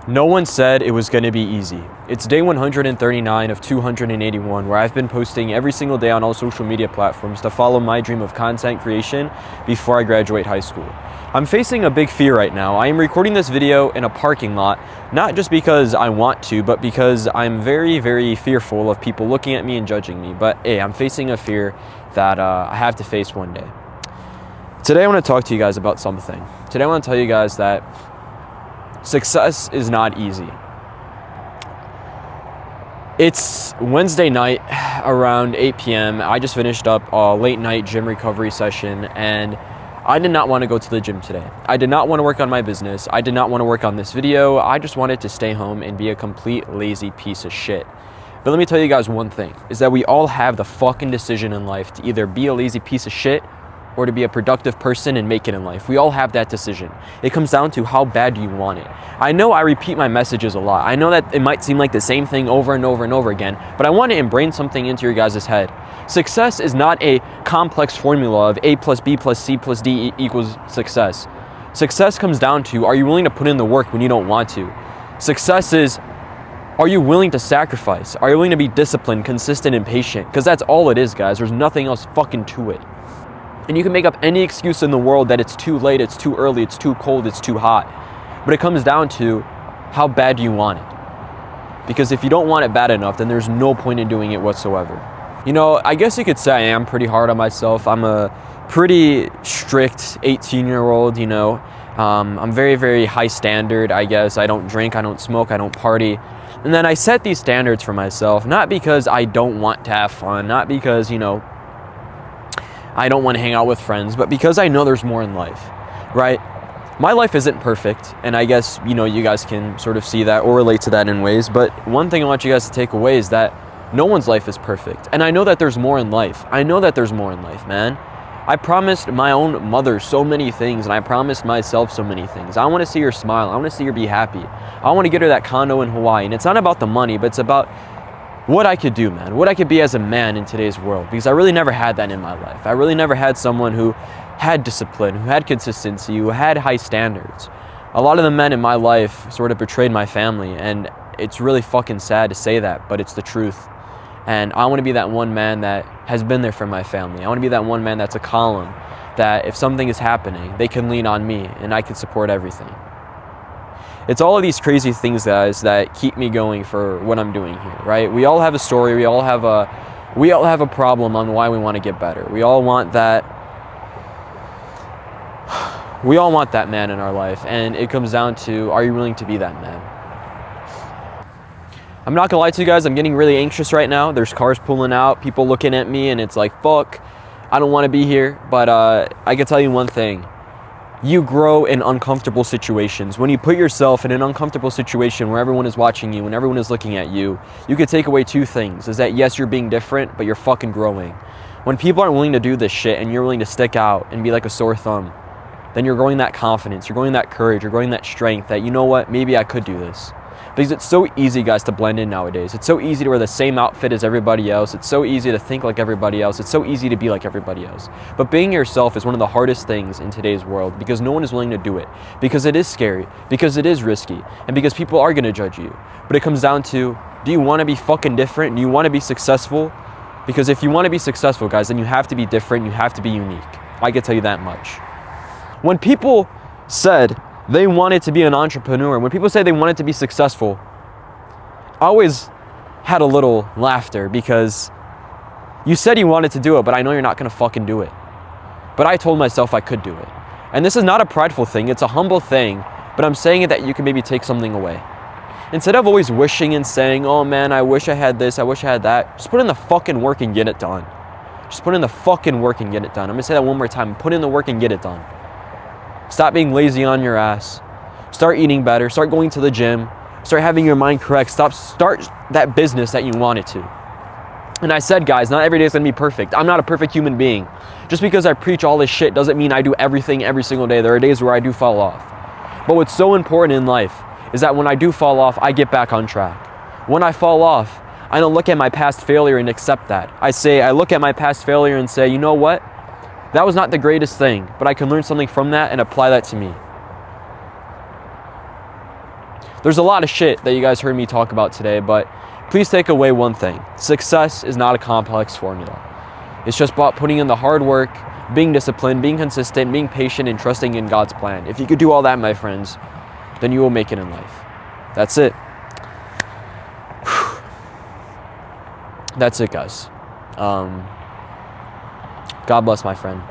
No one said it was going to be easy. It's day 139 of 281 where I've been posting every single day on all social media platforms to follow my dream of content creation before I graduate high school. I'm facing a big fear right now. I am recording this video in a parking lot, not just because I want to, but because I'm very, very fearful of people looking at me and judging me. But hey, I'm facing a fear that I have to face one day. Today I want to talk to you guys about something. Today I want to tell you guys that success is not easy. It's Wednesday night around 8 p.m. I just finished up a late night gym recovery session and I did not want to go to the gym today. I did not want to work on my business. I did not want to work on this video. I just wanted to stay home and be a complete lazy piece of shit. But let me tell you guys one thing, is that we all have the fucking decision in life to either be a lazy piece of shit or to be a productive person and make it in life. We all have that decision. It comes down to how bad do you want it. I know I repeat my messages a lot. I know that it might seem like the same thing over and over and over again, but I want to ingrain something into your guys' head. Success is not a complex formula of A plus B plus C plus D equals success. Success comes down to, are you willing to put in the work when you don't want to? Success is, are you willing to sacrifice? Are you willing to be disciplined, consistent, and patient? Because that's all it is, guys. There's nothing else fucking to it. And you can make up any excuse in the world that it's too late, it's too early, it's too cold, it's too hot. But it comes down to how bad do you want it? Because if you don't want it bad enough, then there's no point in doing it whatsoever. You know, I guess you could say I am pretty hard on myself. I'm a pretty strict 18-year-old, you know. I'm very, very high standard, I guess. I don't drink, I don't smoke, I don't party. And then I set these standards for myself, not because I don't want to have fun, not because, you know, I don't want to hang out with friends, but because I know there's more in life, right? My life isn't perfect, and I guess, you know, you guys can sort of see that or relate to that in ways, but one thing I want you guys to take away is that no one's life is perfect, and I know that there's more in life. I know that there's more in life, man. I promised my own mother so many things, and I promised myself so many things. I want to see her smile. I want to see her be happy. I want to get her that condo in Hawaii, and it's not about the money, but it's about what I could do, man, what I could be as a man in today's world, because I really never had that in my life. I really never had someone who had discipline, who had consistency, who had high standards. A lot of the men in my life sort of betrayed my family, and it's really fucking sad to say that, but it's the truth. And I want to be that one man that has been there for my family. I want to be that one man that's a column, that if something is happening, they can lean on me and I can support everything. It's all of these crazy things, guys, that keep me going for what I'm doing here, right? We all have a story. We all have a problem on why we want to get better. We all want that man in our life, and it comes down to, are you willing to be that man? I'm not gonna lie to you guys, I'm getting really anxious right now. There's cars pulling out, people looking at me, and it's like, fuck, I don't want to be here. But I can tell you one thing. You grow in uncomfortable situations. When you put yourself in an uncomfortable situation where everyone is watching you and everyone is looking at you, you could take away two things. Is that yes, you're being different, but you're fucking growing. When people aren't willing to do this shit and you're willing to stick out and be like a sore thumb, then you're growing that confidence, you're growing that courage, you're growing that strength that, you know what, maybe I could do this. Because it's so easy, guys, to blend in nowadays. It's so easy to wear the same outfit as everybody else. It's so easy to think like everybody else. It's so easy to be like everybody else. But being yourself is one of the hardest things in today's world because no one is willing to do it. Because it is scary. Because it is risky. And because people are going to judge you. But it comes down to, do you want to be fucking different? Do you want to be successful? Because if you want to be successful, guys, then you have to be different. You have to be unique. I can tell you that much. When people said they wanted to be an entrepreneur, when people say they wanted to be successful, I always had a little laughter because you said you wanted to do it, but I know you're not going to fucking do it. But I told myself I could do it. And this is not a prideful thing, it's a humble thing, but I'm saying it that you can maybe take something away. Instead of always wishing and saying, oh man, I wish I had this, I wish I had that, just put in the fucking work and get it done. Just put in the fucking work and get it done. I'm going to say that one more time. Put in the work and get it done. Stop being lazy on your ass. Start eating better. Start going to the gym. Start having your mind correct. Start that business that you wanted to. And I said, guys, not every day is going to be perfect. I'm not a perfect human being. Just because I preach all this shit doesn't mean I do everything every single day. There are days where I do fall off. But what's so important in life is that when I do fall off, I get back on track. When I fall off, I don't look at my past failure and accept that. I look at my past failure and say, you know what? That was not the greatest thing, but I can learn something from that and apply that to me. There's a lot of shit that you guys heard me talk about today, but please take away one thing. Success is not a complex formula. It's just about putting in the hard work, being disciplined, being consistent, being patient, and trusting in God's plan. If you could do all that, my friends, then you will make it in life. That's it. That's it, guys. God bless, my friend.